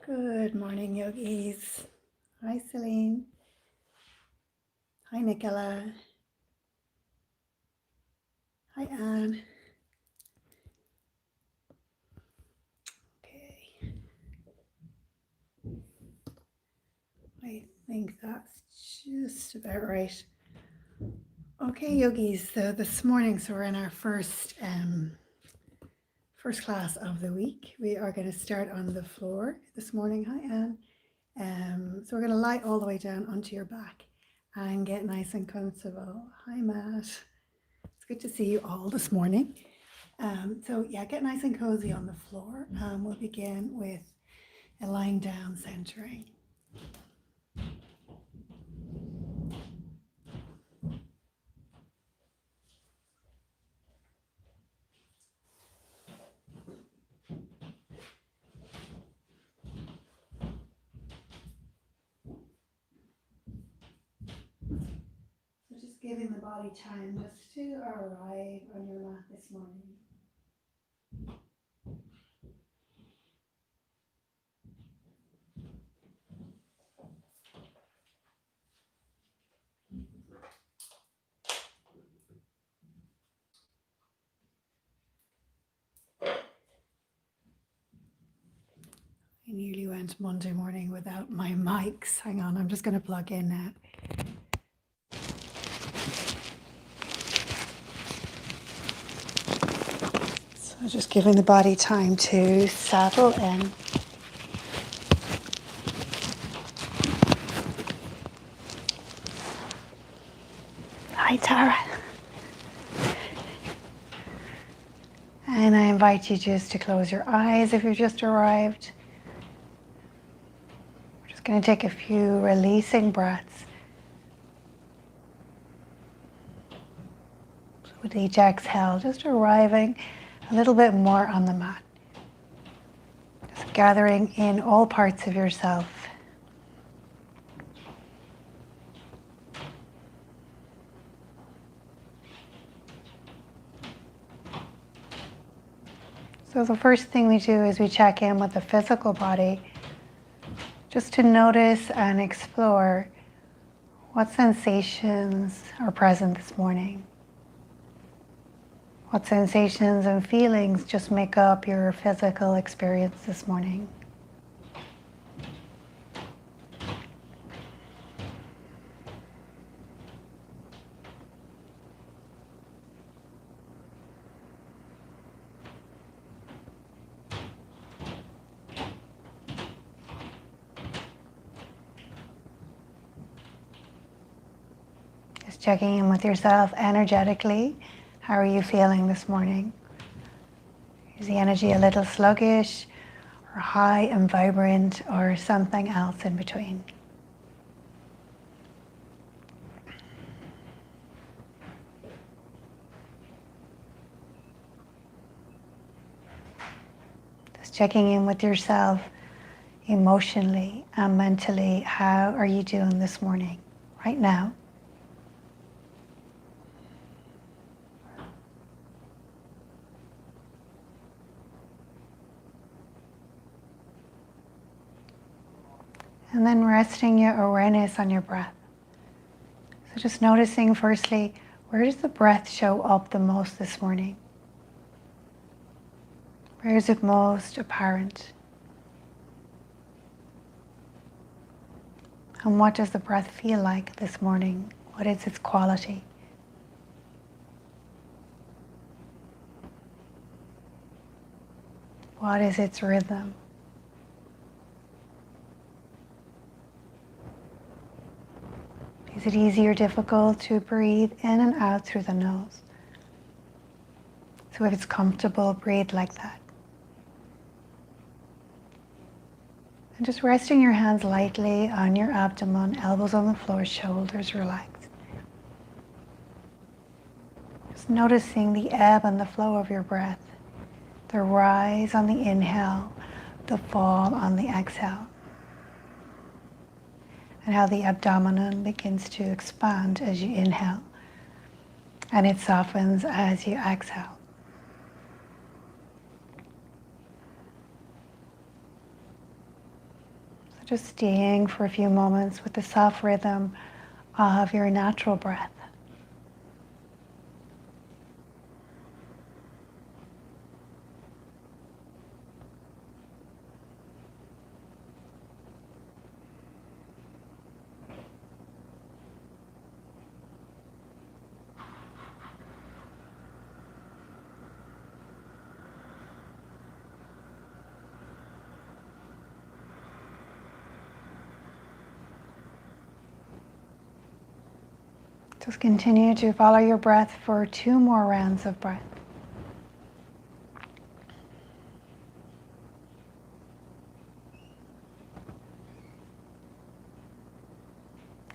Good morning, yogis. Hi, Celine. Hi, Nicola. Hi, Anne. Okay, I think that's just about right. Okay, yogis. So this morning, we're in our first class of the week. We are going to start on the floor this morning. Hi, Anne. So we're going to lie all the way down onto your back and get nice and comfortable. Hi, Matt. It's good to see you all this morning. So yeah, get nice and cozy on the floor. We'll begin with a lying down centering. So just giving the body time just to arrive on your mat this morning. I nearly went Monday morning without my mics. Hang on, I'm just going to plug in now. So just giving the body time to settle in. Hi, Tara. And I invite you just to close your eyes if you've just arrived. We're just going to take a few releasing breaths. With each exhale, just arriving a little bit more on the mat. Just gathering in all parts of yourself. So the first thing we do is we check in with the physical body, just to notice and explore what sensations are present this morning. What sensations and feelings just make up your physical experience this morning. Just checking in with yourself energetically. How are you feeling this morning? Is the energy a little sluggish, or high and vibrant, or something else in between? Just checking in with yourself emotionally and mentally. How are you doing this morning, right now? And then resting your awareness on your breath. So just noticing firstly, where does the breath show up the most this morning? Where is it most apparent? And what does the breath feel like this morning? What is its quality? What is its rhythm? Is it easy or difficult to breathe in and out through the nose? So if it's comfortable, breathe like that. And just resting your hands lightly on your abdomen, elbows on the floor, shoulders relaxed. Just noticing the ebb and the flow of your breath. The rise on the inhale, the fall on the exhale. And how the abdomen begins to expand as you inhale, and it softens as you exhale. Just staying for a few moments with the soft rhythm of your natural breath. Just continue to follow your breath for 2 more rounds of breath.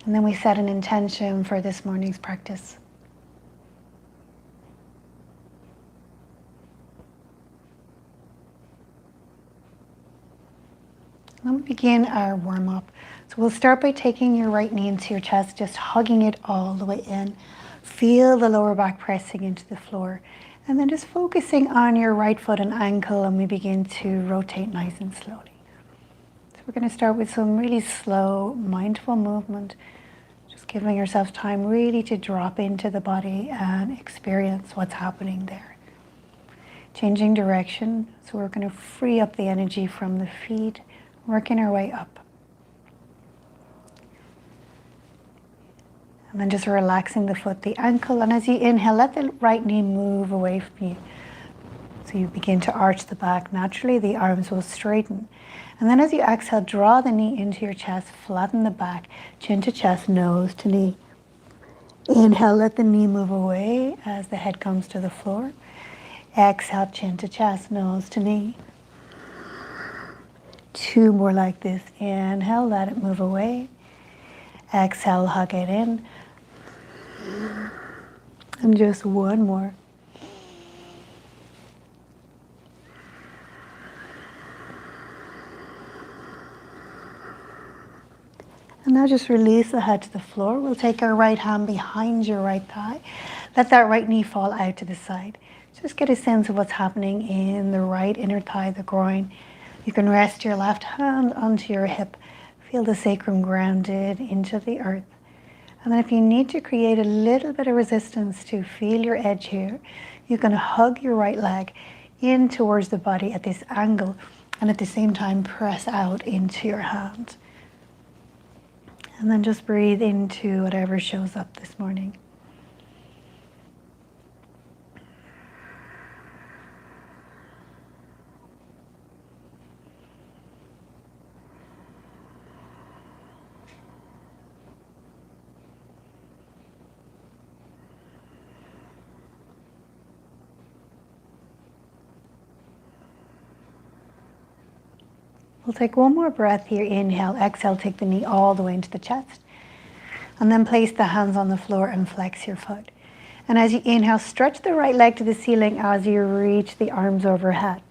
And then we set an intention for this morning's practice. Then we begin our warm-up. So we'll start by taking your right knee into your chest, just hugging it all the way in. Feel the lower back pressing into the floor. And then just focusing on your right foot and ankle, and we begin to rotate nice and slowly. So we're going to start with some really slow, mindful movement. Just giving yourself time really to drop into the body and experience what's happening there. Changing direction, so we're going to free up the energy from the feet, working our way up. And then just relaxing the foot, the ankle, and as you inhale, let the right knee move away from you. So you begin to arch the back. Naturally, the arms will straighten. And then as you exhale, draw the knee into your chest, flatten the back, chin to chest, nose to knee. Inhale, let the knee move away as the head comes to the floor. Exhale, chin to chest, nose to knee. 2 more like this. Inhale, let it move away. Exhale, hug it in. And just 1 more. And now just release the head to the floor. We'll take our right hand behind your right thigh. Let that right knee fall out to the side. Just get a sense of what's happening in the right inner thigh, the groin. You can rest your left hand onto your hip. Feel the sacrum grounded into the earth. And then if you need to create a little bit of resistance to feel your edge here, you can hug your right leg in towards the body at this angle, and at the same time press out into your hand. And then just breathe into whatever shows up this morning. We'll take 1 more breath here. Inhale, exhale, take the knee all the way into the chest. And then place the hands on the floor and flex your foot. And as you inhale, stretch the right leg to the ceiling as you reach the arms overhead.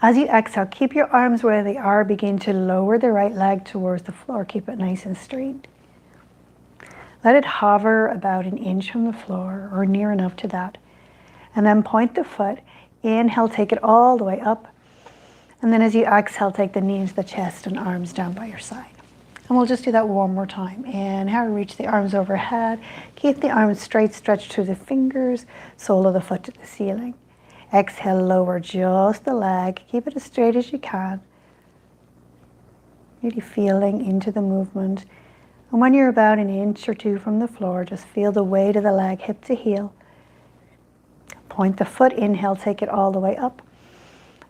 As you exhale, keep your arms where they are. Begin to lower the right leg towards the floor. Keep it nice and straight. Let it hover about 1 inch from the floor or near enough to that. And then point the foot. Inhale, take it all the way up. And then as you exhale, take the knee into the chest and arms down by your side. And we'll just do that 1 more time. Inhale, reach the arms overhead. Keep the arms straight, stretch through the fingers, sole of the foot to the ceiling. Exhale, lower just the leg. Keep it as straight as you can. Really feeling into the movement. And when you're about 1 inch or 2 from the floor, just feel the weight of the leg, hip to heel. Point the foot, inhale, take it all the way up.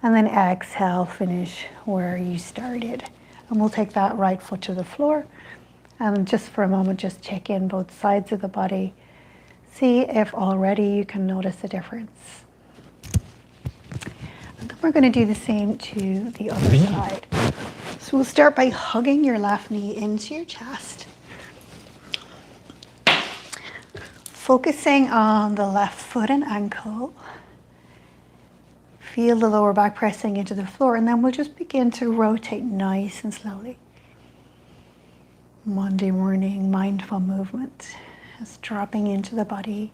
And then exhale, finish where you started. And we'll take that right foot to the floor. And just for a moment, just check in both sides of the body. See if already you can notice a difference. And then we're going to do the same to the other side. So we'll start by hugging your left knee into your chest. Focusing on the left foot and ankle. Feel the lower back pressing into the floor, and then we'll just begin to rotate nice and slowly. Monday morning mindful movement, just dropping into the body.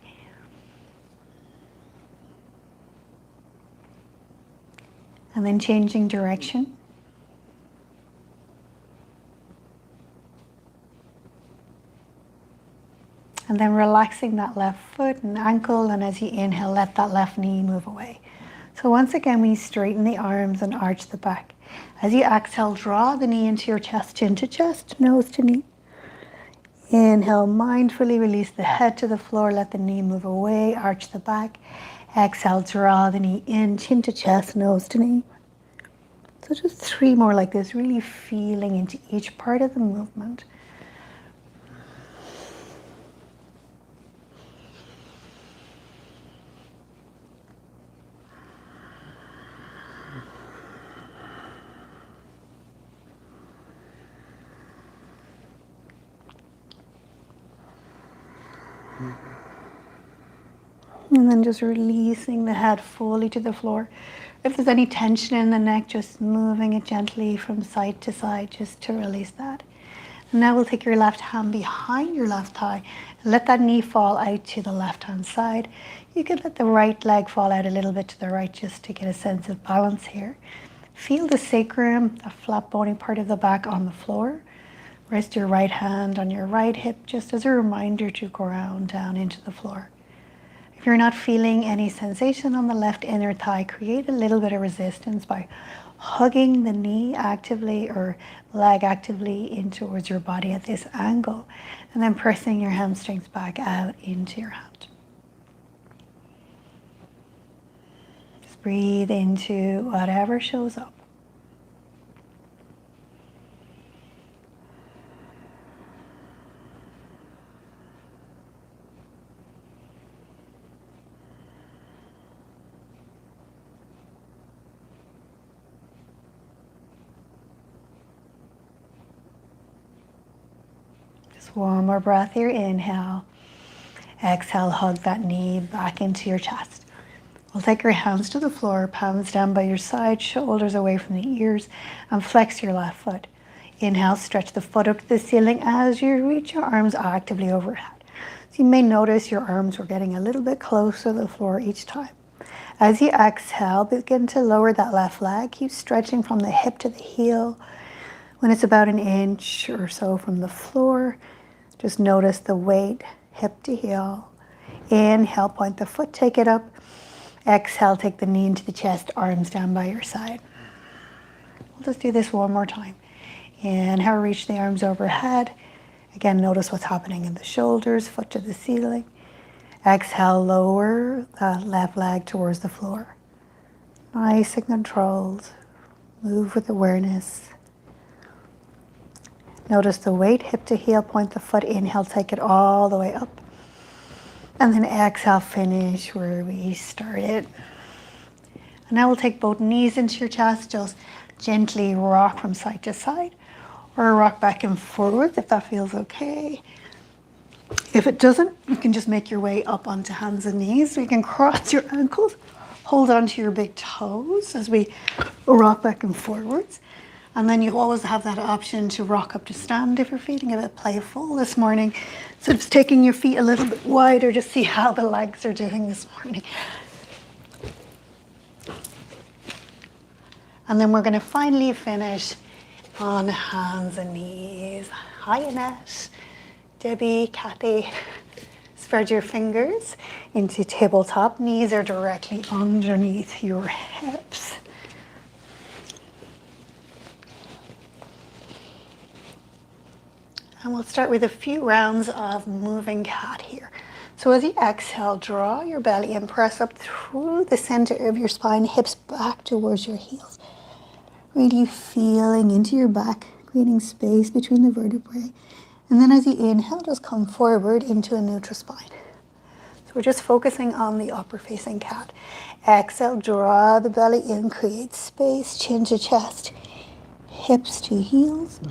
And then changing direction. And then relaxing that left foot and ankle, and as you inhale, let that left knee move away. So once again, we straighten the arms and arch the back. As you exhale, draw the knee into your chest, chin to chest, nose to knee. Inhale, mindfully release the head to the floor, let the knee move away, arch the back. Exhale, draw the knee in, chin to chest, nose to knee. So just 3 more like this, really feeling into each part of the movement. And then just releasing the head fully to the floor. If there's any tension in the neck, just moving it gently from side to side just to release that. And now we'll take your left hand behind your left thigh and let that knee fall out to the left hand side. You can let the right leg fall out a little bit to the right just to get a sense of balance here. Feel the sacrum, the flat bony part of the back on the floor. Rest your right hand on your right hip just as a reminder to ground down into the floor. If you're not feeling any sensation on the left inner thigh, create a little bit of resistance by hugging the knee actively or leg actively in towards your body at this angle, and then pressing your hamstrings back out into your hand. Just breathe into whatever shows up. One more breath here, inhale. Exhale, hug that knee back into your chest. We'll take your hands to the floor, palms down by your side, shoulders away from the ears, and flex your left foot. Inhale, stretch the foot up to the ceiling as you reach your arms actively overhead. So you may notice your arms were getting a little bit closer to the floor each time. As you exhale, begin to lower that left leg. Keep stretching from the hip to the heel. When it's about an inch or so from the floor, just notice the weight, hip to heel. Inhale, point the foot, take it up. Exhale, take the knee into the chest, arms down by your side. We'll just do this one more time. Inhale, reach the arms overhead. Again, notice what's happening in the shoulders, foot to the ceiling. Exhale, lower the left leg towards the floor. Nice and controlled. Move with awareness. Notice the weight, hip to heel, point the foot, inhale, take it all the way up. And then exhale, finish where we started. And now we'll take both knees into your chest, just gently rock from side to side, or rock back and forward if that feels okay. If it doesn't, you can just make your way up onto hands and knees. So you can cross your ankles, hold onto your big toes as we rock back and forwards. And then you always have that option to rock up to stand if you're feeling a bit playful this morning. So just taking your feet a little bit wider to see how the legs are doing this morning. And then we're going to finally finish on hands and knees. Hi, Annette, Debbie, Kathy. Spread your fingers into tabletop. Knees are directly underneath your hips. And we'll start with a few rounds of moving cat here. So as you exhale, draw your belly and press up through the center of your spine, hips back towards your heels. Really feeling into your back, creating space between the vertebrae. And then as you inhale, just come forward into a neutral spine. So we're just focusing on the upper facing cat. Exhale, draw the belly in, create space, chin to chest, hips to heels.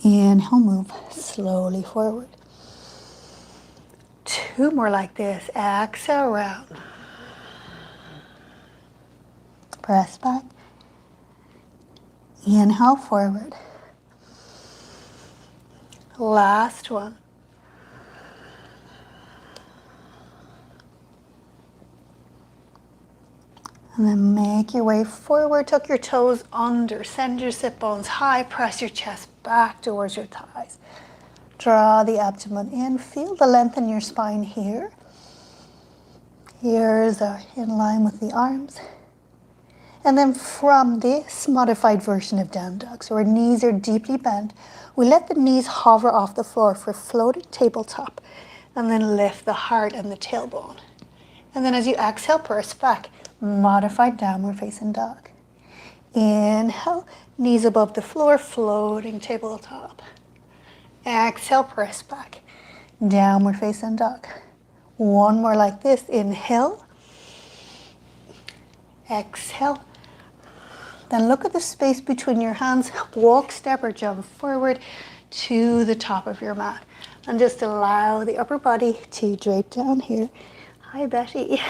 Inhale, move slowly forward. 2 more like this. Exhale, round. Press back. Inhale, forward. Last one. And then make your way forward, tuck your toes under, send your sit bones high, press your chest back towards your thighs. Draw the abdomen in. Feel the length in your spine here. Ears are in line with the arms. And then from this modified version of down dog, so our knees are deeply bent, we let the knees hover off the floor for floating tabletop, and then lift the heart and the tailbone. And then as you exhale, press back, modified downward facing dog. Inhale, knees above the floor, floating tabletop. Exhale, press back, downward facing dog. One more like this, inhale, exhale. Then look at the space between your hands. Walk, step, or jump forward to the top of your mat. And just allow the upper body to drape down here. Hi, Betty.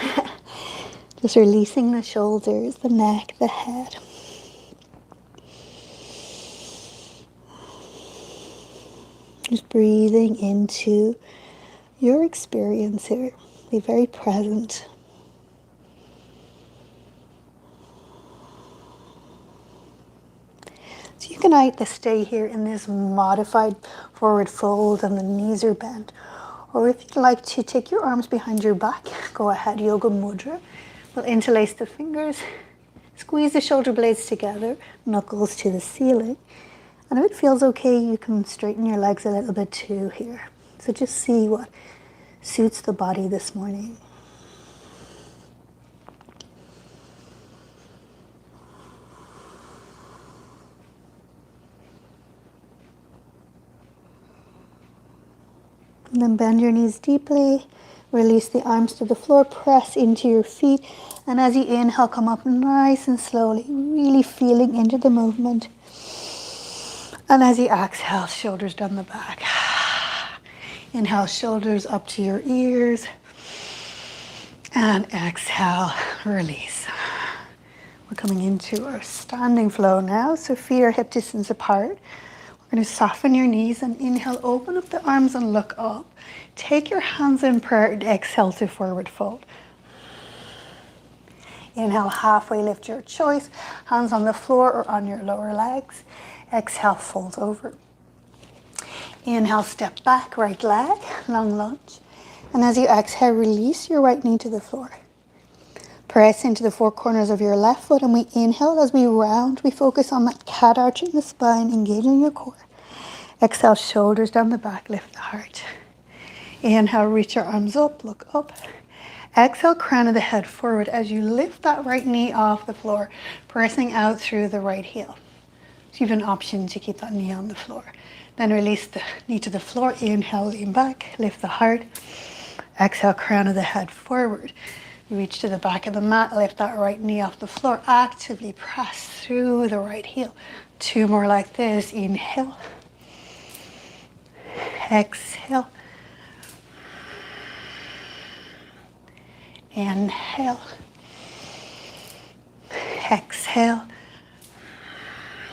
Just releasing the shoulders, the neck, the head. Just breathing into your experience here. Be very present. So you can either stay here in this modified forward fold and the knees are bent. Or if you'd like to take your arms behind your back, go ahead, Yoga Mudra. We'll interlace the fingers, squeeze the shoulder blades together, knuckles to the ceiling. And if it feels okay, you can straighten your legs a little bit too here. So just see what suits the body this morning. And then bend your knees deeply, release the arms to the floor, press into your feet. And as you inhale, come up nice and slowly, really feeling into the movement. And as you exhale, shoulders down the back. Inhale, shoulders up to your ears. And exhale, release. We're coming into our standing flow now. So feet are hip distance apart. We're going to soften your knees and inhale, open up the arms and look up. Take your hands in prayer and exhale to forward fold. Inhale, halfway lift your choice. Hands on the floor or on your lower legs. Exhale, fold over. Inhale, step back, right leg, long lunge. And as you exhale, release your right knee to the floor. Press into the four corners of your left foot and we inhale as we round. We focus on that cat arch in the spine, engaging your core. Exhale, shoulders down the back, lift the heart. Inhale, reach your arms up, look up. Exhale, crown of the head forward as you lift that right knee off the floor, pressing out through the right heel. So you have an option to keep that knee on the floor. Then release the knee to the floor. Inhale, lean back, lift the heart. Exhale, crown of the head forward. Reach to the back of the mat, lift that right knee off the floor. Actively press through the right heel. Two more like this. Inhale. Exhale. Inhale. Exhale.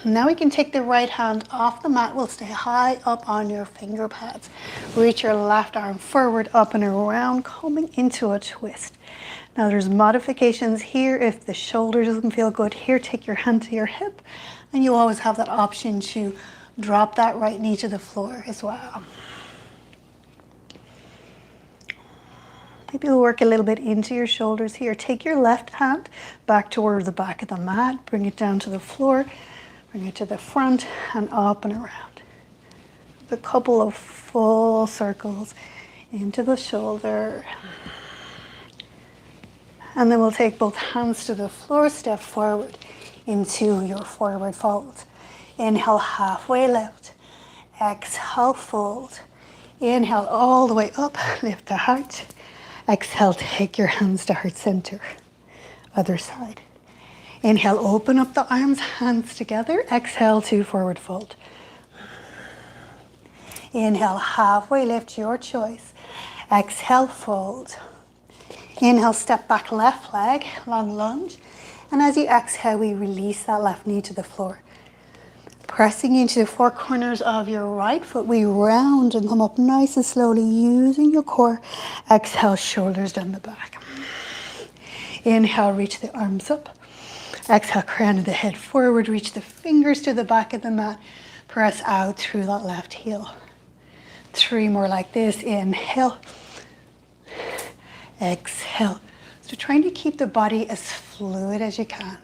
Now we can take the right hand off the mat. We'll stay high up on your finger pads. Reach your left arm forward, up and around, coming into a twist. Now there's modifications here. If the shoulder doesn't feel good here, take your hand to your hip. And you always have that option to drop that right knee to the floor as well. Maybe we'll work a little bit into your shoulders here. Take your left hand back towards the back of the mat. Bring it down to the floor. Bring it to the front and up and around. A couple of full circles into the shoulder. And then we'll take both hands to the floor, step forward into your forward fold. Inhale, halfway lift. Exhale, fold. Inhale all the way up, lift the heart. Exhale, take your hands to heart center. Other side. Inhale, open up the arms, hands together. Exhale to forward fold. Inhale, halfway lift, your choice. Exhale, fold. Inhale, step back, left leg, long lunge. And as you exhale, we release that left knee to the floor. Pressing into the four corners of your right foot, we round and come up nice and slowly using your core. Exhale, shoulders down the back. Inhale, reach the arms up. Exhale, crown of the head forward, reach the fingers to the back of the mat. Press out through that left heel. 3 more like this. Inhale, exhale. So trying to keep the body as fluid as you can,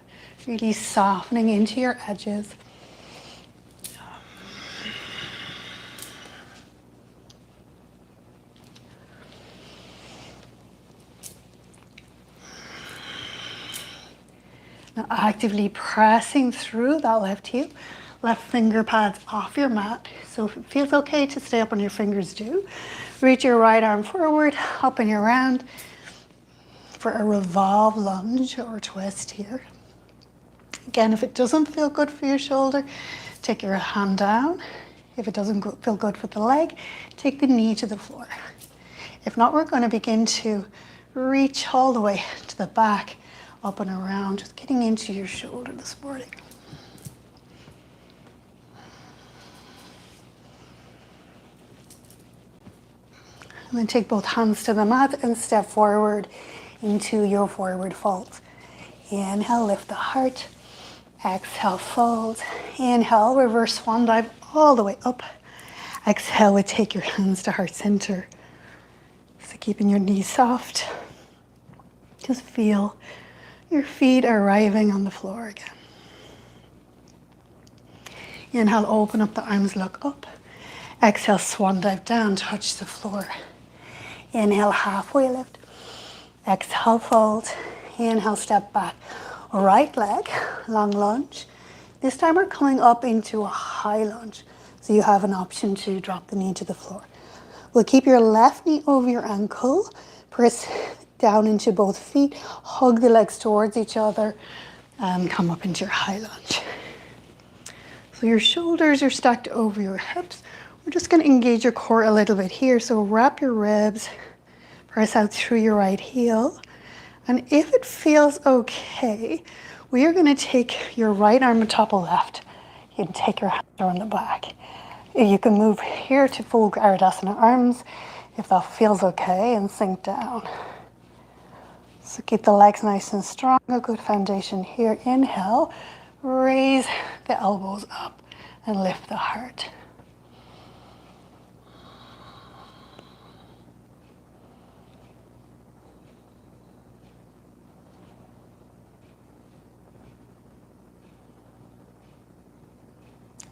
really softening into your edges. Now actively pressing through that left heel, left finger pads off your mat. So if it feels okay to stay up on your fingers, do. Reach your right arm forward, up and around for a revolve lunge or twist here. Again, if it doesn't feel good for your shoulder, take your hand down. If it doesn't feel good for the leg, take the knee to the floor. If not, we're going to begin to reach all the way to the back, up and around, just getting into your shoulder this morning. And then take both hands to the mat and step forward into your forward fold. Inhale, lift the heart. Exhale, fold. Inhale, reverse swan dive all the way up. Exhale, we take your hands to heart center. So keeping your knees soft. Just feel your feet arriving on the floor again. Inhale, open up the arms, look up. Exhale, swan dive down, touch the floor. Inhale, halfway lift. Exhale, fold. Inhale, step back. Right leg, long lunge. This time we're coming up into a high lunge. So you have an option to drop the knee to the floor. We'll keep your left knee over your ankle. Press down into both feet. Hug the legs towards each other and come up into your high lunge. So your shoulders are stacked over your hips. We're just going to engage your core a little bit here. So wrap your ribs. Press out through your right heel. And if it feels okay, we are going to take your right arm on top of left. You can take your hand around the back. You can move here to full Ardhasana arms if that feels okay, and sink down. So keep the legs nice and strong, a good foundation here. Inhale, raise the elbows up and lift the heart.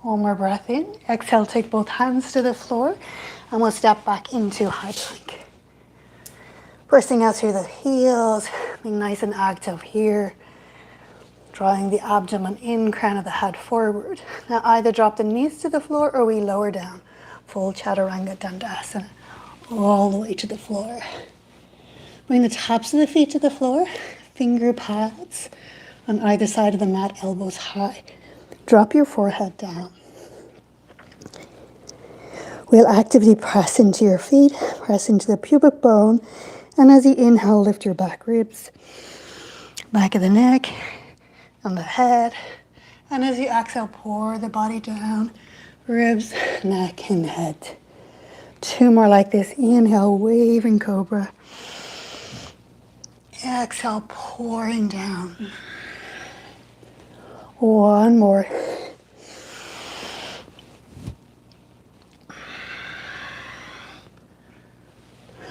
One more breath in. Exhale, take both hands to the floor and we'll step back into high plank. Pressing out through the heels, being nice and active here. Drawing the abdomen in, crown of the head forward. Now either drop the knees to the floor or we lower down. Full Chaturanga Dandasana. All the way to the floor. Bring the tops of the feet to the floor. Finger pads on either side of the mat, elbows high. Drop your forehead down. We'll actively press into your feet, press into the pubic bone, and as you inhale, lift your back ribs, back of the neck, and the head. And as you exhale, pour the body down, ribs, neck, and head. 2 more like this. Inhale, waving cobra. Exhale, pouring down. 1 more.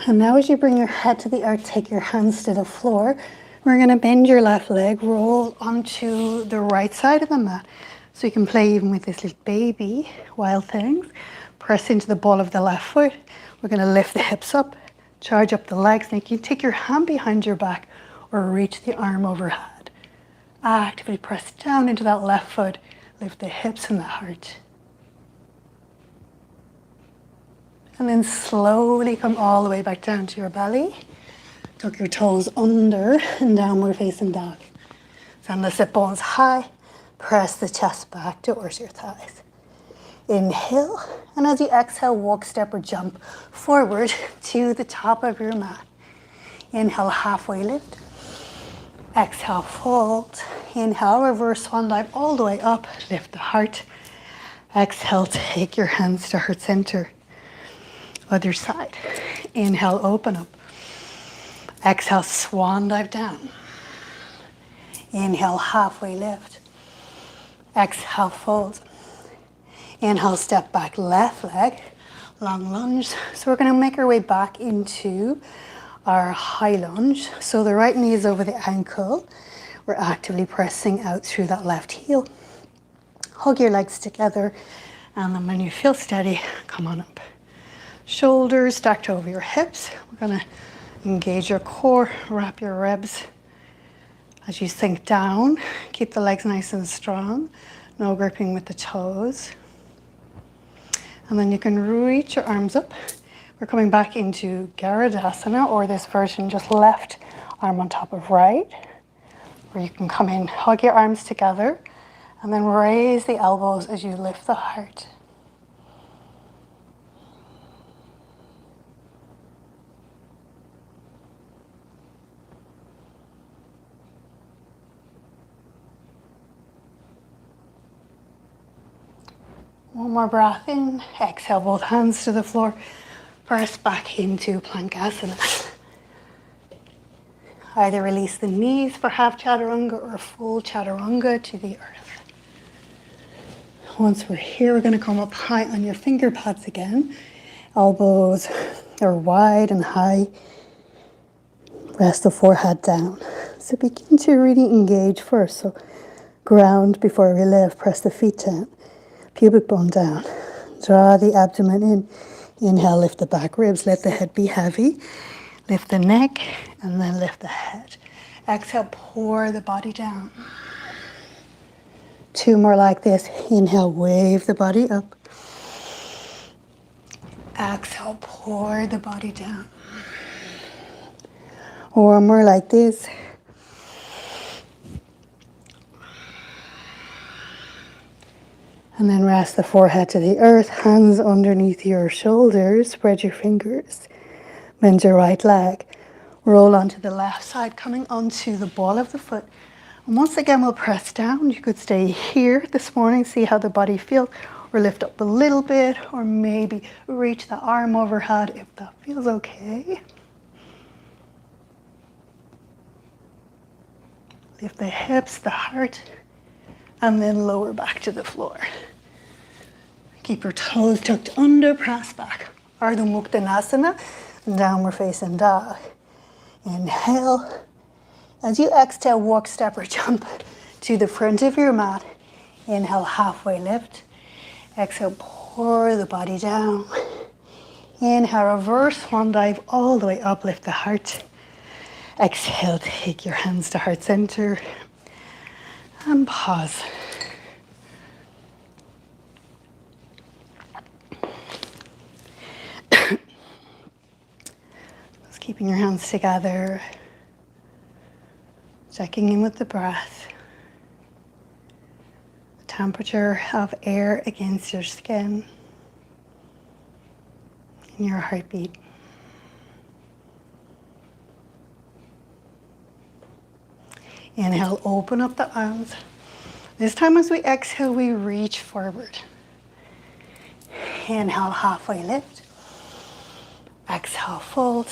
And now as you bring your head to the earth, take your hands to the floor. We're going to bend your left leg, roll onto the right side of the mat. So you can play even with this little baby, wild things. Press into the ball of the left foot. We're going to lift the hips up, charge up the legs. And you can take your hand behind your back or reach the arm overhead. Actively press down into that left foot. Lift the hips and the heart. And then slowly come all the way back down to your belly. Tuck your toes under and downward facing dog. Send the sit bones high. Press the chest back towards your thighs. Inhale, and as you exhale, walk, step, or jump forward to the top of your mat. Inhale, halfway lift. Exhale, fold. Inhale, reverse swan dive all the way up. Lift the heart. Exhale, take your hands to heart center. Other side. Inhale, open up. Exhale, swan dive down. Inhale, halfway lift. Exhale, fold. Inhale, step back, left leg, long lunge. So we're going to make our way back into our high lunge. So the right knee is over the ankle. We're actively pressing out through that left heel. Hug your legs together, and then when you feel steady, come on up. Shoulders stacked over your hips. We're going to engage your core, wrap your ribs. As you sink down, keep the legs nice and strong. No gripping with the toes. And then you can reach your arms up. We're coming back into Garudasana, or this version, just left arm on top of right. Or you can come in, hug your arms together, and then raise the elbows as you lift the heart. One more breath in, exhale both hands to the floor, press back into Plankasana. Either release the knees for half chaturanga or full chaturanga to the earth. Once we're here, we're going to come up high on your finger pads again. Elbows are wide and high. Rest the forehead down. So begin to really engage first. So ground before we lift, press the feet down. Pubic bone down. Draw the abdomen in. Inhale, lift the back ribs. Let the head be heavy. Lift the neck and then lift the head. Exhale, pour the body down. 2 more like this. Inhale, wave the body up. Exhale, pour the body down. 1 more like this. And then rest the forehead to the earth, hands underneath your shoulders, spread your fingers, bend your right leg, roll onto the left side, coming onto the ball of the foot. And once again, we'll press down. You could stay here this morning, see how the body feels, or lift up a little bit, or maybe reach the arm overhead if that feels okay. Lift the hips, the heart, and then lower back to the floor. Keep your toes tucked under, press back. Ardha Muktanasana, downward facing dog. Inhale. As you exhale, walk, step, or jump to the front of your mat. Inhale, halfway lift. Exhale, pour the body down. Inhale, reverse swan dive all the way up, lift the heart. Exhale, take your hands to heart center and pause. Just keeping your hands together, checking in with the breath, the temperature of air against your skin, and your heartbeat. Inhale, open up the arms. This time as we exhale, we reach forward. Inhale, halfway lift. Exhale, fold.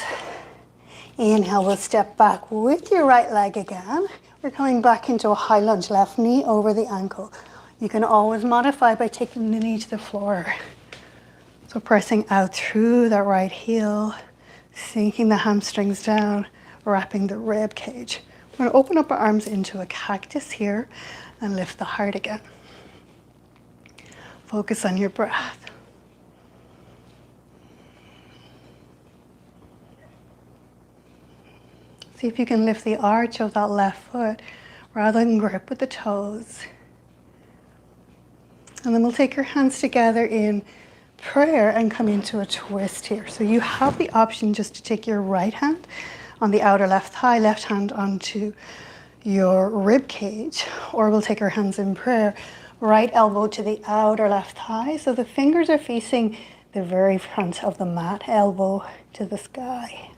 Inhale, we'll step back with your right leg again. We're coming back into a high lunge, left knee over the ankle. You can always modify by taking the knee to the floor. So pressing out through that right heel, sinking the hamstrings down, wrapping the rib cage. We're going to open up our arms into a cactus here and lift the heart again. Focus on your breath. See if you can lift the arch of that left foot rather than grip with the toes. And then we'll take your hands together in prayer and come into a twist here. So you have the option just to take your right hand on the outer left thigh, left hand onto your rib cage, or we'll take our hands in prayer, right elbow to the outer left thigh. So the fingers are facing the very front of the mat, elbow to the sky.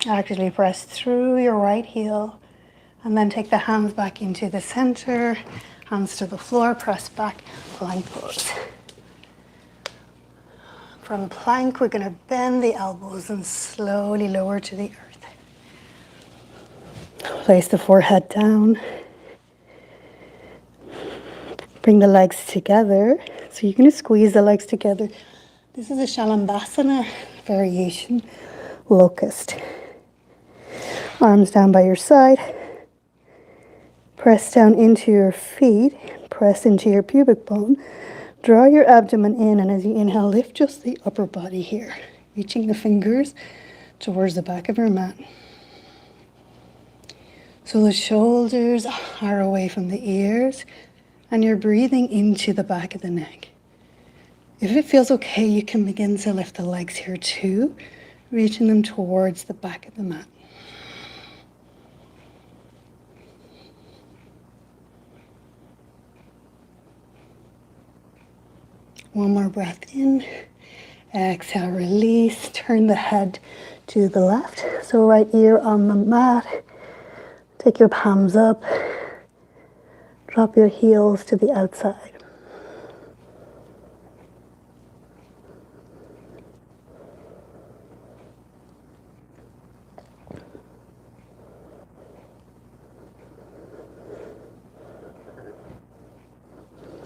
Actively press through your right heel and then take the hands back into the center, hands to the floor, press back, plank pose. From plank, we're going to bend the elbows and slowly lower to the earth. Place the forehead down. Bring the legs together. So you're going to squeeze the legs together. This is a Shalambhasana variation, locust. Arms down by your side. Press down into your feet. Press into your pubic bone. Draw your abdomen in, and as you inhale, lift just the upper body here, reaching the fingers towards the back of your mat. So the shoulders are away from the ears, and you're breathing into the back of the neck. If it feels okay, you can begin to lift the legs here too, reaching them towards the back of the mat. One more breath in. Exhale, release. Turn the head to the left. So right ear on the mat. Take your palms up. Drop your heels to the outside.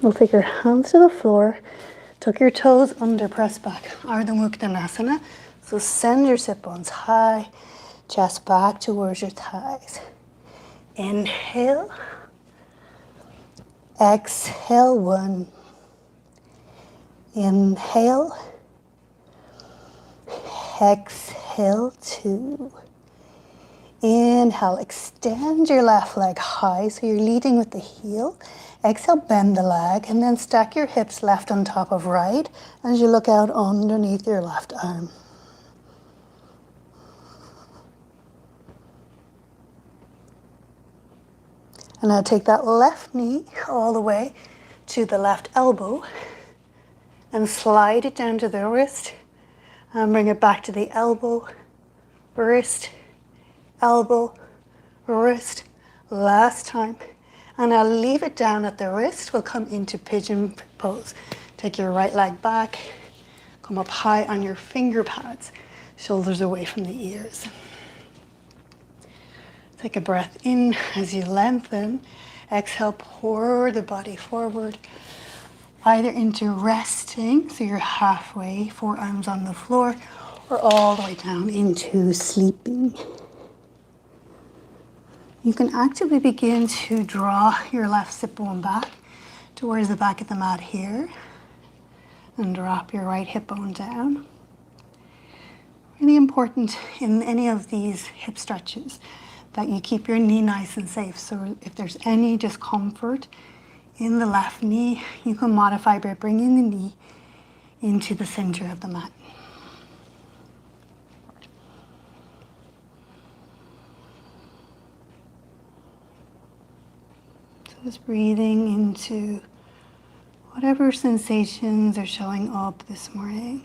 We'll take your hands to the floor. Tuck your toes under, press back. Ardha Muktanasana. So send your sit bones high, chest back towards your thighs. Inhale. Exhale, 1. Inhale. Exhale, 2. Inhale, extend your left leg high, so you're leading with the heel. Exhale, bend the leg, and then stack your hips left on top of right as you look out underneath your left arm. And now take that left knee all the way to the left elbow and slide it down to the wrist and bring it back to the elbow, wrist, elbow, wrist. Last time. And I'll leave it down at the wrist. We'll come into pigeon pose. Take your right leg back. Come up high on your finger pads. Shoulders away from the ears. Take a breath in as you lengthen. Exhale, pour the body forward. Either into resting, so you're halfway, forearms on the floor, or all the way down into sleeping. You can actively begin to draw your left sit bone back towards the back of the mat here. And drop your right hip bone down. Really important in any of these hip stretches that you keep your knee nice and safe. So if there's any discomfort in the left knee, you can modify by bringing the knee into the center of the mat. Just breathing into whatever sensations are showing up this morning.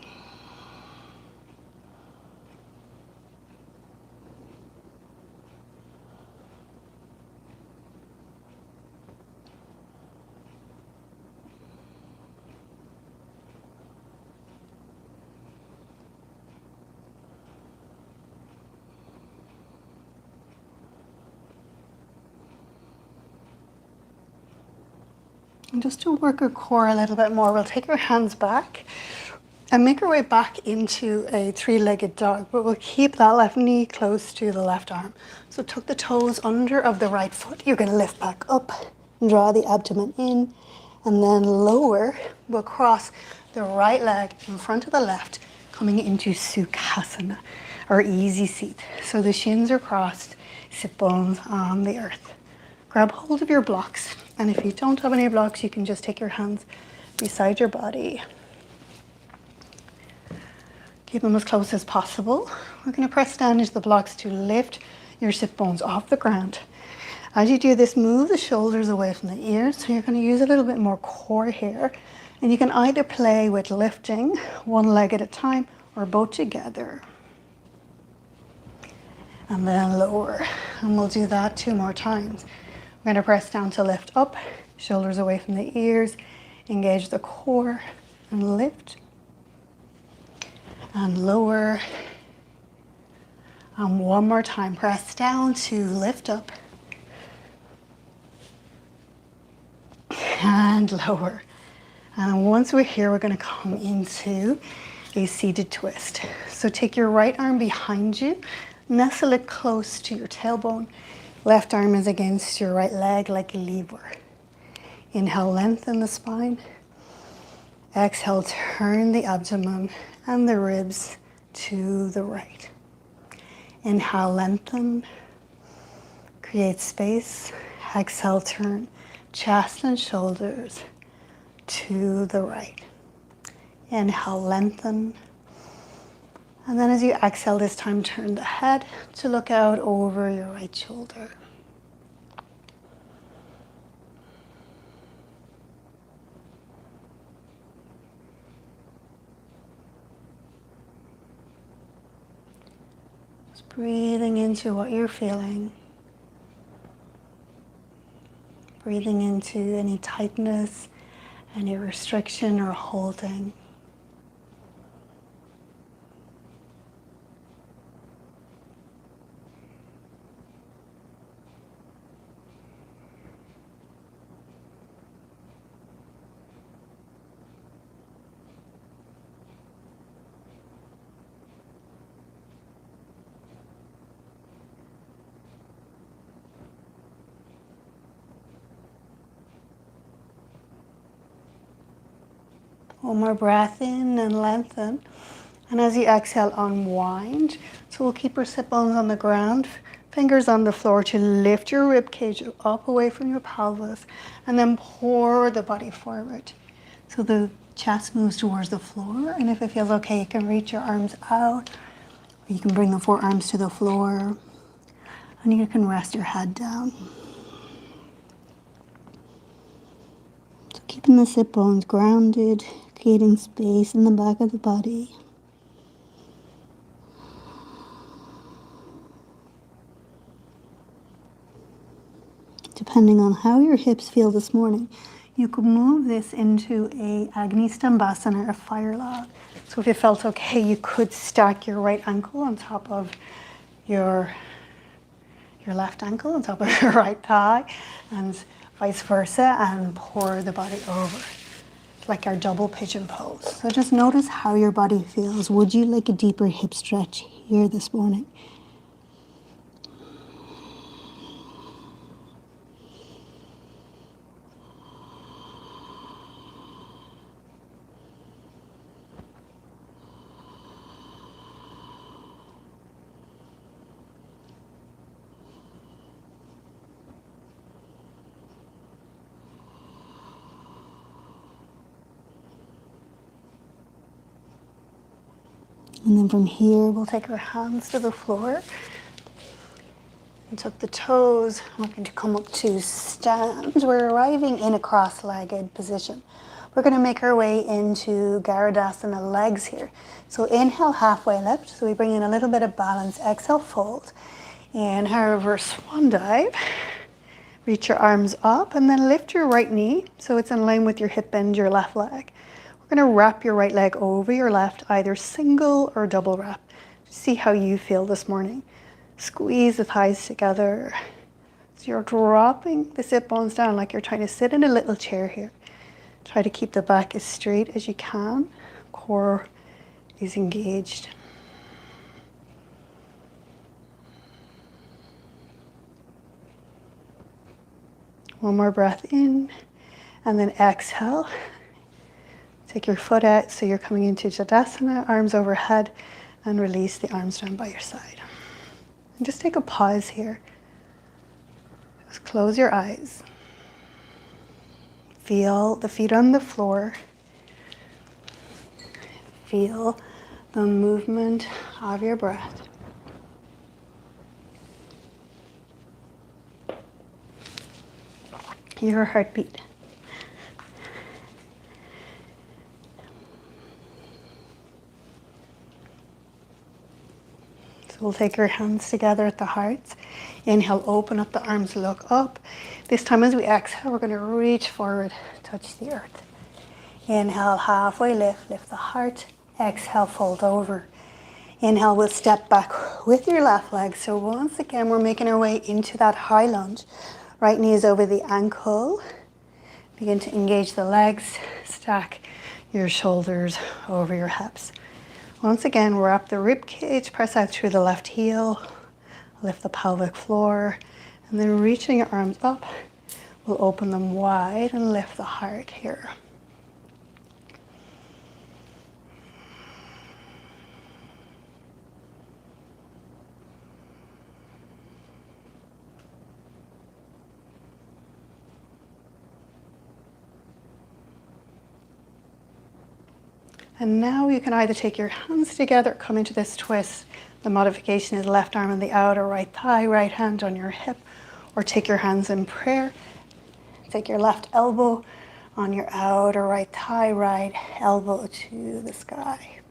And just to work our core a little bit more, we'll take our hands back and make our way back into a three-legged dog, but we'll keep that left knee close to the left arm. So tuck the toes under of the right foot. You're going to lift back up, draw the abdomen in, and then lower. We'll cross the right leg in front of the left, coming into Sukhasana, or easy seat. So the shins are crossed, sit bones on the earth. Grab hold of your blocks, and if you don't have any blocks, you can just take your hands beside your body. Keep them as close as possible. We're going to press down into the blocks to lift your sit bones off the ground. As you do this, move the shoulders away from the ears, so you're going to use a little bit more core here. And you can either play with lifting one leg at a time or both together. And then lower. And we'll do that 2 more times. We're going to press down to lift up, shoulders away from the ears, engage the core, and lift. and lower. And one more time, press down to lift up and lower. And once we're here, we're going to come into a seated twist. So take your right arm behind you, nestle it close to your tailbone. Left arm is against your right leg like a lever. Inhale, lengthen the spine. Exhale, turn the abdomen and the ribs to the right. Inhale, lengthen. Create space. Exhale, turn chest and shoulders to the right. Inhale, lengthen. And then as you exhale this time, turn the head to look out over your right shoulder. Just breathing into what you're feeling. Breathing into any tightness, any restriction or holding. One more breath in and lengthen. And as you exhale, unwind. So we'll keep our sit bones on the ground, fingers on the floor to lift your rib cage up away from your pelvis, and then pour the body forward. So the chest moves towards the floor, and if it feels okay, you can reach your arms out, or you can bring the forearms to the floor, and you can rest your head down. So keeping the sit bones grounded, creating space in the back of the body. Depending on how your hips feel this morning, you could move this into a Agni Stambhasana, a fire log. So if it felt okay, you could stack your right ankle on top of your left ankle, on top of your right thigh, and vice versa, and pour the body over. Like our double pigeon pose. So just notice how your body feels. Would you like a deeper hip stretch here this morning? And then from here, we'll take our hands to the floor and tuck the toes. We're going to come up to stand. We're arriving in a cross-legged position. We're going to make our way into Garudasana legs here. So inhale, halfway lift. So we bring in a little bit of balance. Exhale, fold. Inhale, reverse swan dive. Reach your arms up and then lift your right knee so it's in line with your hip bend, your left leg. We're going to wrap your right leg over your left, either single or double wrap. See how you feel this morning. Squeeze the thighs together. So you're dropping the sit bones down like you're trying to sit in a little chair here. Try to keep the back as straight as you can. Core is engaged. One more breath in, and then exhale. Take your foot out so you're coming into Tadasana, arms overhead, and release the arms down by your side. And just take a pause here. Just close your eyes. Feel the feet on the floor. Feel the movement of your breath. Your heartbeat. So we'll take our hands together at the hearts. Inhale, open up the arms, look up. This time as we exhale, we're going to reach forward, touch the earth. Inhale, halfway lift, lift the heart. Exhale, fold over. Inhale, we'll step back with your left leg. So once again, we're making our way into that high lunge. Right knee is over the ankle. Begin to engage the legs. Stack your shoulders over your hips. Once again, wrap the rib cage, press out through the left heel, lift the pelvic floor, and then reaching your arms up, we'll open them wide and lift the heart here. And now you can either take your hands together, come into this twist. The modification is left arm on the outer right thigh, right hand on your hip, or take your hands in prayer. Take your left elbow on your outer right thigh, right elbow to the sky.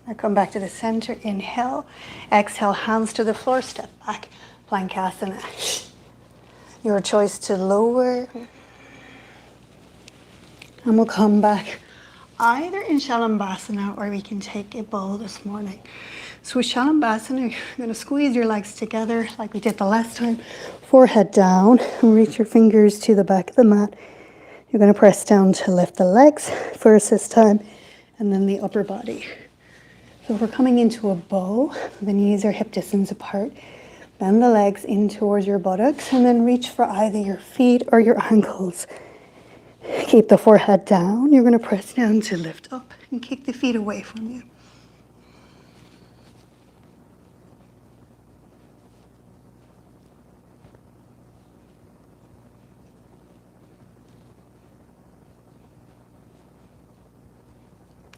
Now come back to the center, inhale, exhale, hands to the floor, step back, Plankasana. Your choice to lower, and we'll come back either in Shalambhasana or we can take a bow this morning. So with Shalambhasana, you're going to squeeze your legs together like we did the last time, forehead down, and reach your fingers to the back of the mat. You're going to press down to lift the legs first this time, and then the upper body. So if we're coming into a bow, the knees are hip distance apart. Bend the legs in towards your buttocks and then reach for either your feet or your ankles. Keep the forehead down. You're going to press down to lift up and kick the feet away from you.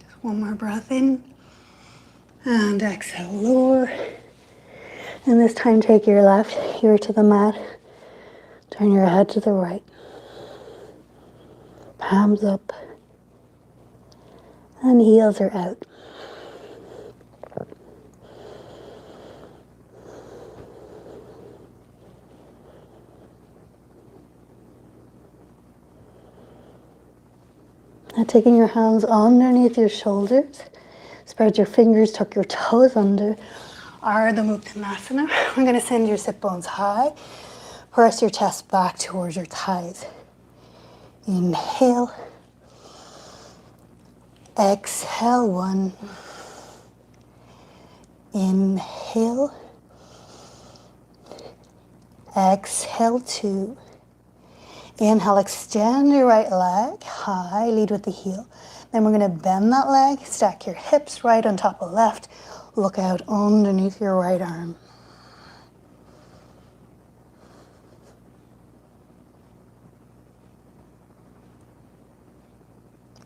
Just one more breath in. And exhale, lower. And this time take your left ear to the mat. Turn your head to the right. Palms up. And heels are out. Now taking your hands underneath your shoulders. Spread your fingers, tuck your toes under. Ardha Uttanasana. We're going to send your sit bones high. Press your chest back towards your thighs. Inhale. Exhale, 1. Inhale. Exhale, 2. Inhale, extend your right leg high, lead with the heel. Then we're going to bend that leg, stack your hips right on top of left. Look out underneath your right arm.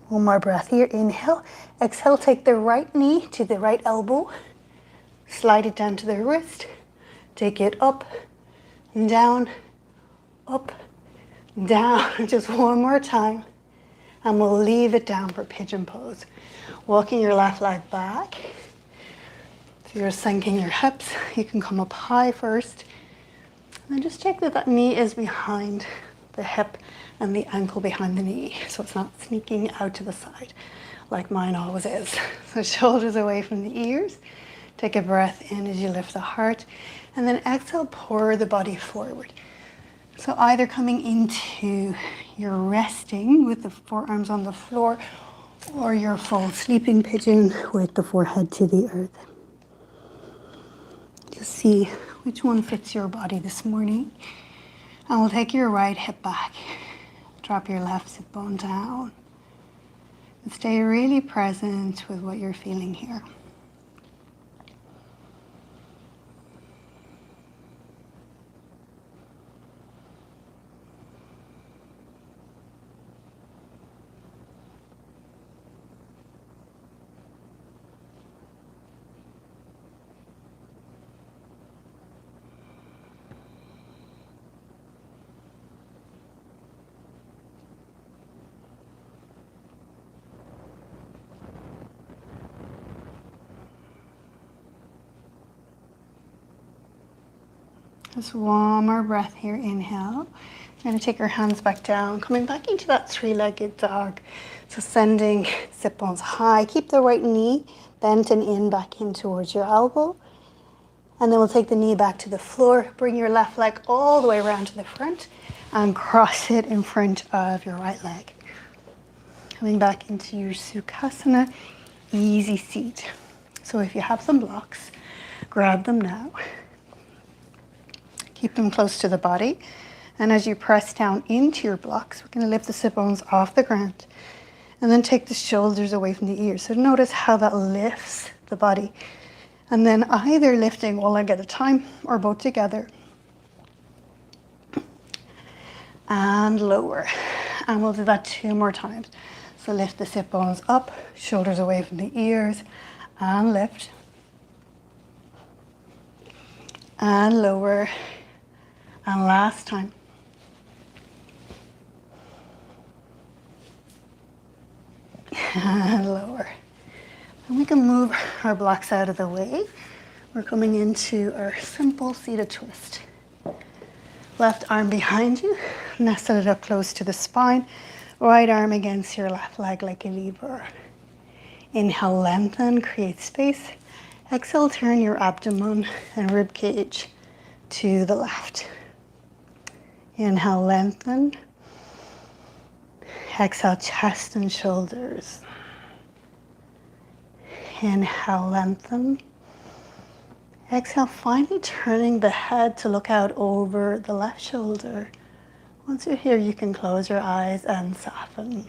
One more breath here. Inhale. Exhale, take the right knee to the right elbow. Slide it down to the wrist. Take it up and down, up, down. Just one more time. And we'll leave it down for pigeon pose. Walking your left leg back. So you're sinking your hips. You can come up high first. And then just check that that knee is behind the hip and the ankle behind the knee. So it's not sneaking out to the side like mine always is. So shoulders away from the ears. Take a breath in as you lift the heart. And then exhale, pour the body forward. So either coming into your resting with the forearms on the floor or your full sleeping pigeon with the forehead to the earth. Just see which one fits your body this morning. And we'll take your right hip back. Drop your left sit bone down. And stay really present with what you're feeling here. Just one more breath here. Inhale. We're going to take our hands back down, coming back into that three-legged dog. So sending sit bones high. Keep the right knee bent and in back in towards your elbow. And then we'll take the knee back to the floor. Bring your left leg all the way around to the front and cross it in front of your right leg. Coming back into your Sukhasana, easy seat. So if you have some blocks, grab them now. Keep them close to the body. And as you press down into your blocks, we're going to lift the sit bones off the ground. And then take the shoulders away from the ears. So notice how that lifts the body. And then either lifting one leg at a time or both together. And lower. And we'll do that 2 more times. So lift the sit bones up, shoulders away from the ears, and lift. And lower. And last time. And lower. And we can move our blocks out of the way. We're coming into our simple seated twist. Left arm behind you, nestle it up close to the spine. Right arm against your left leg like a lever. Inhale, lengthen, create space. Exhale, turn your abdomen and rib cage to the left. Inhale, lengthen. Exhale, chest and shoulders. Inhale, lengthen. Exhale, finally turning the head to look out over the left shoulder. Once you're here, you can close your eyes and soften.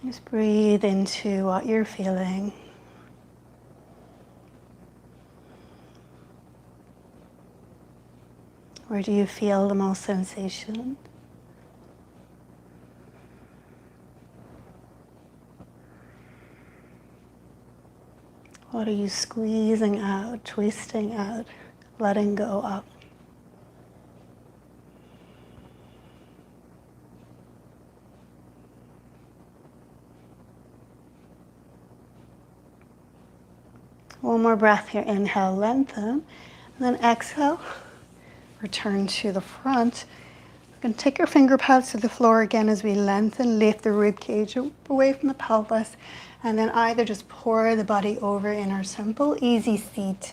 Just breathe into what you're feeling. Where do you feel the most sensation? What are you squeezing out, twisting out, letting go of? One more breath here. Inhale, lengthen. And then exhale, return to the front. You can take your finger pads to the floor again as we lengthen, lift the rib cage away from the pelvis. And then either just pour the body over in our simple, easy seat,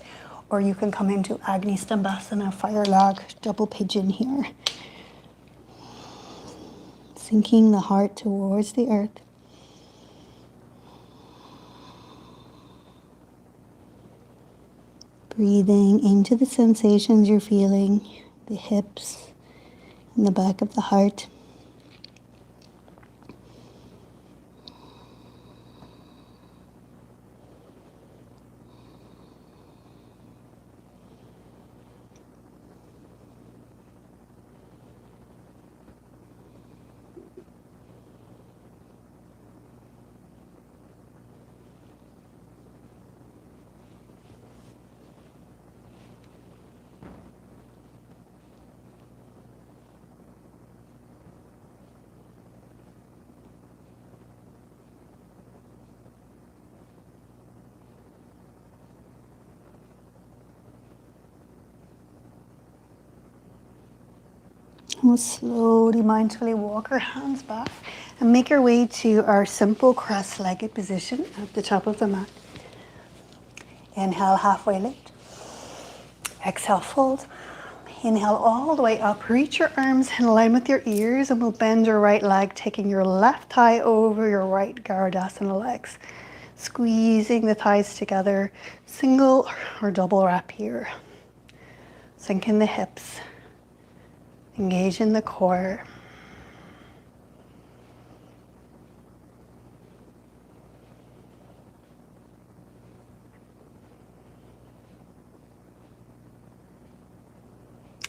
or you can come into Agni Stambhasana, fire log, double pigeon here. Sinking the heart towards the earth. Breathing into the sensations you're feeling, the hips and the back of the heart. We'll slowly, mindfully walk our hands back and make our way to our simple cross-legged position at the top of the mat. Inhale, halfway lift. Exhale, fold. Inhale all the way up. Reach your arms in line with your ears and we'll bend your right leg, taking your left thigh over your right Garudasana legs. Squeezing the thighs together, single or double wrap here. Sink in the hips. Engage in the core.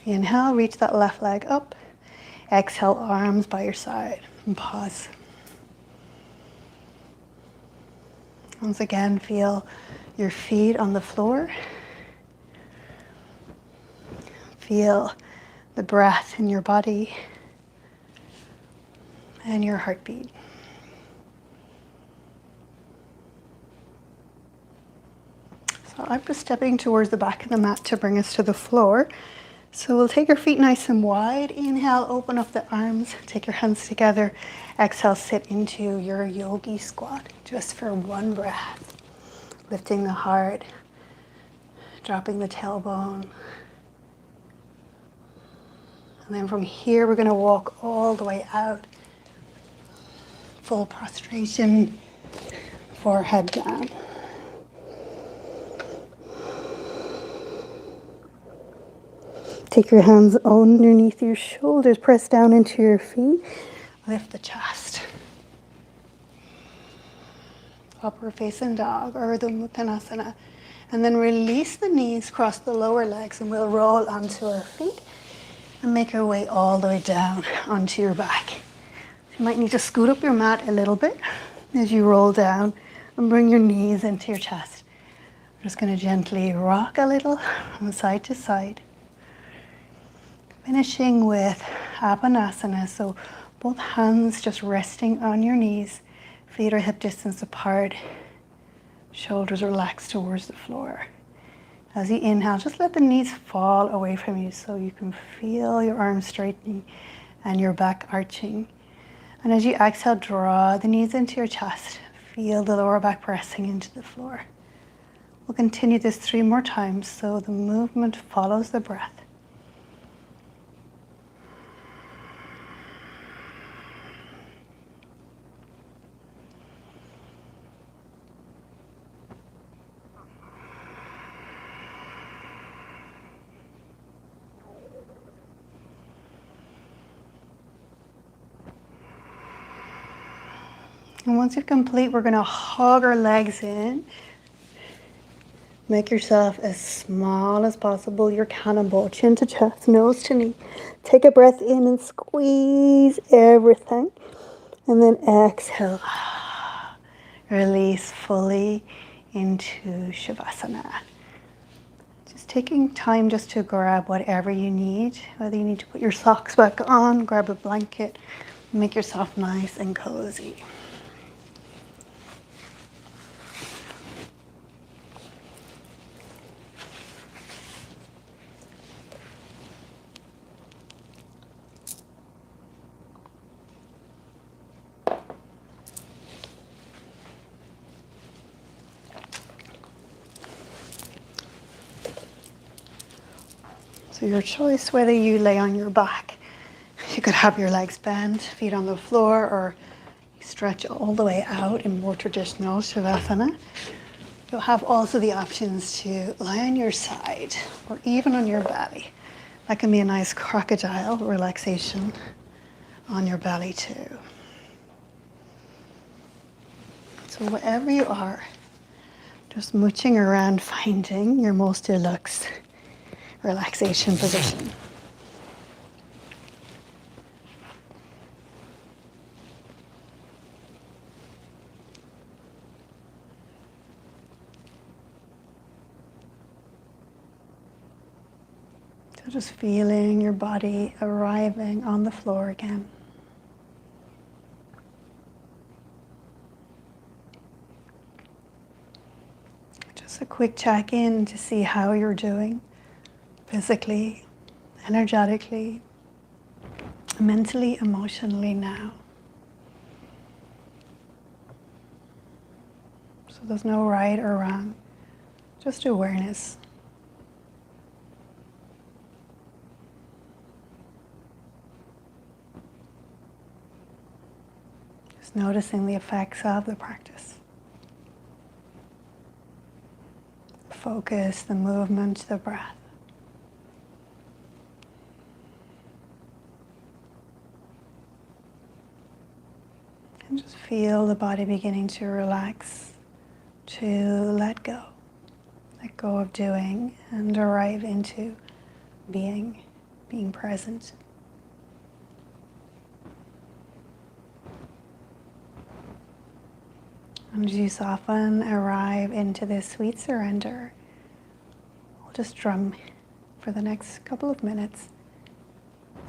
Inhale, reach that left leg up. Exhale, arms by your side and pause. Once again, feel your feet on the floor. Feel the breath in your body and your heartbeat. So I'm just stepping towards the back of the mat to bring us to the floor. So we'll take our feet nice and wide. Inhale, open up the arms, take your hands together. Exhale, sit into your yogi squat just for one breath. Lifting the heart, dropping the tailbone. And then from here, we're going to walk all the way out. Full prostration, forehead down. Take your hands underneath your shoulders, press down into your feet, lift the chest. Upward facing dog or the Uttanasana. And then release the knees, cross the lower legs, and we'll roll onto our feet and make our way all the way down onto your back. You might need to scoot up your mat a little bit as you roll down and bring your knees into your chest. We're just going to gently rock a little from side to side. Finishing with Apanasana, so both hands just resting on your knees, feet are hip distance apart, shoulders relaxed towards the floor. As you inhale, just let the knees fall away from you so you can feel your arms straightening and your back arching. And as you exhale, draw the knees into your chest, feel the lower back pressing into the floor. We'll continue this 3 more times so the movement follows the breath. And once you complete, we're going to hug our legs in. Make yourself as small as possible. Your cannonball, chin to chest, nose to knee. Take a breath in and squeeze everything. And then exhale. Release fully into Shavasana. Just taking time just to grab whatever you need. Whether you need to put your socks back on, grab a blanket, make yourself nice and cozy. So your choice whether you lay on your back. You could have your legs bent, feet on the floor, or you stretch all the way out in more traditional Shavasana. You'll have also the options to lie on your side or even on your belly. That can be a nice crocodile relaxation on your belly too. So wherever you are, just mooching around finding your most deluxe relaxation position. So just feeling your body arriving on the floor again. Just a quick check-in to see how you're doing physically, energetically, mentally, emotionally now. So there's no right or wrong, just awareness. Just noticing the effects of the practice. The focus, the movement, the breath. And just feel the body beginning to relax, to let go. Let go of doing and arrive into being present. And as you soften, arrive into this sweet surrender, we'll just drum for the next couple of minutes.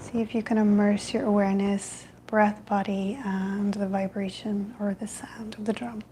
See if you can immerse your awareness, breath, body, and the vibration or the sound of the drum.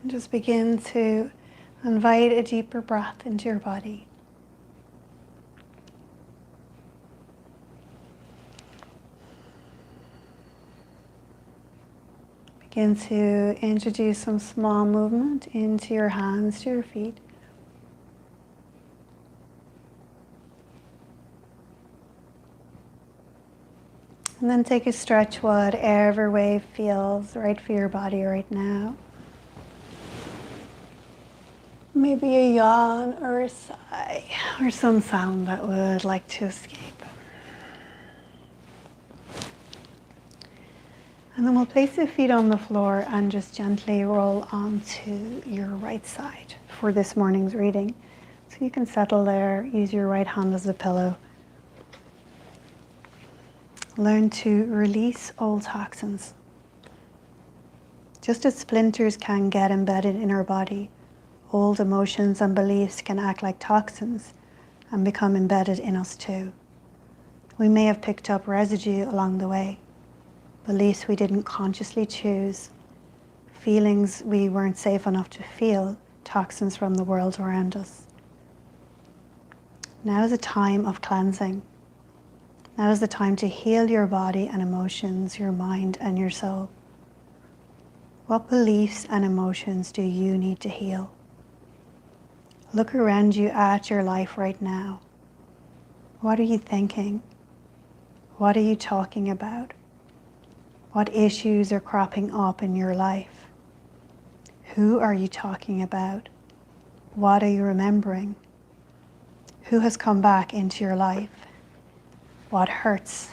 And just begin to invite a deeper breath into your body. Begin to introduce some small movement into your hands to your feet. And then take a stretch, whatever way feels right for your body right now. Maybe a yawn or a sigh or some sound that would like to escape. And then we'll place the feet on the floor and just gently roll onto your right side for this morning's reading. So you can settle there, use your right hand as a pillow. Learn to release old toxins. Just as splinters can get embedded in our body, old emotions and beliefs can act like toxins and become embedded in us too. We may have picked up residue along the way, beliefs we didn't consciously choose, feelings we weren't safe enough to feel, toxins from the world around us. Now is a time of cleansing. Now is the time to heal your body and emotions, your mind and your soul. What beliefs and emotions do you need to heal? Look around you at your life right now. What are you thinking? What are you talking about? What issues are cropping up in your life? Who are you talking about? What are you remembering? Who has come back into your life? What hurts?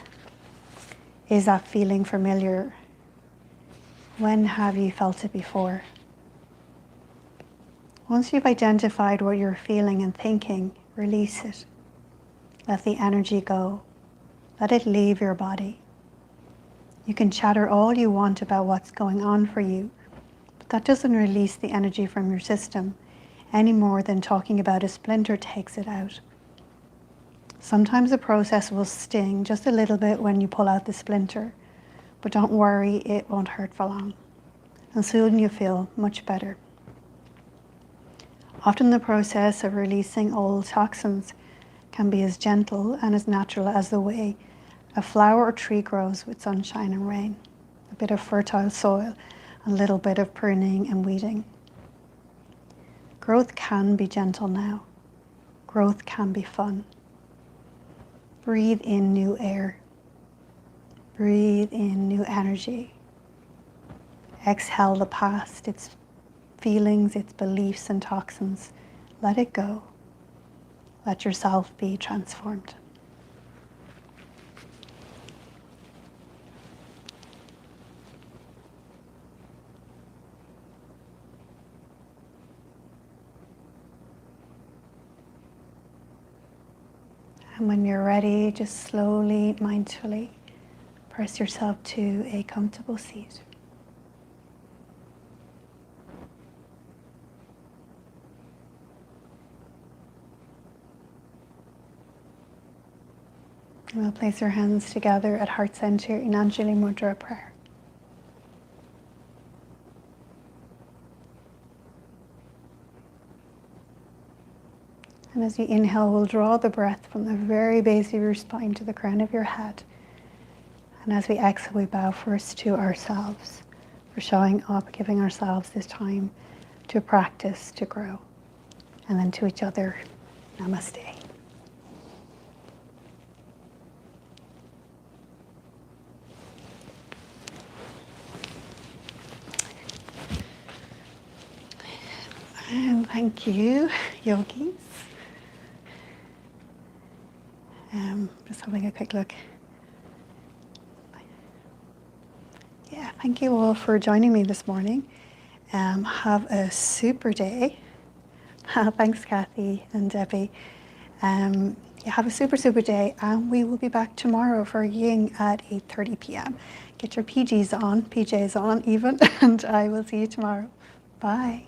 Is that feeling familiar? When have you felt it before? Once you've identified what you're feeling and thinking, release it. Let the energy go. Let it leave your body. You can chatter all you want about what's going on for you, but that doesn't release the energy from your system any more than talking about a splinter takes it out. Sometimes the process will sting just a little bit when you pull out the splinter, but don't worry, it won't hurt for long. And soon you'll feel much better. Often the process of releasing old toxins can be as gentle and as natural as the way a flower or tree grows with sunshine and rain, a bit of fertile soil, a little bit of pruning and weeding. Growth can be gentle now. Growth can be fun. Breathe in new air. Breathe in new energy. Exhale the past, its feelings, its beliefs and toxins. Let it go. Let yourself be transformed. And when you're ready, just slowly, mindfully, press yourself to a comfortable seat. And we'll place our hands together at heart center in Anjali Mudra prayer. And as you inhale, we'll draw the breath from the very base of your spine to the crown of your head. And as we exhale, we bow first to ourselves for showing up, giving ourselves this time to practice, to grow. And then to each other, namaste. And thank you, yogis. Just having a quick look. Yeah, thank you all for joining me this morning. Have a super day. Thanks, Kathy and Debbie. Yeah, have a super day, and we will be back tomorrow for Ying at 8:30 p.m. Get your PJs on even, and I will see you tomorrow. Bye.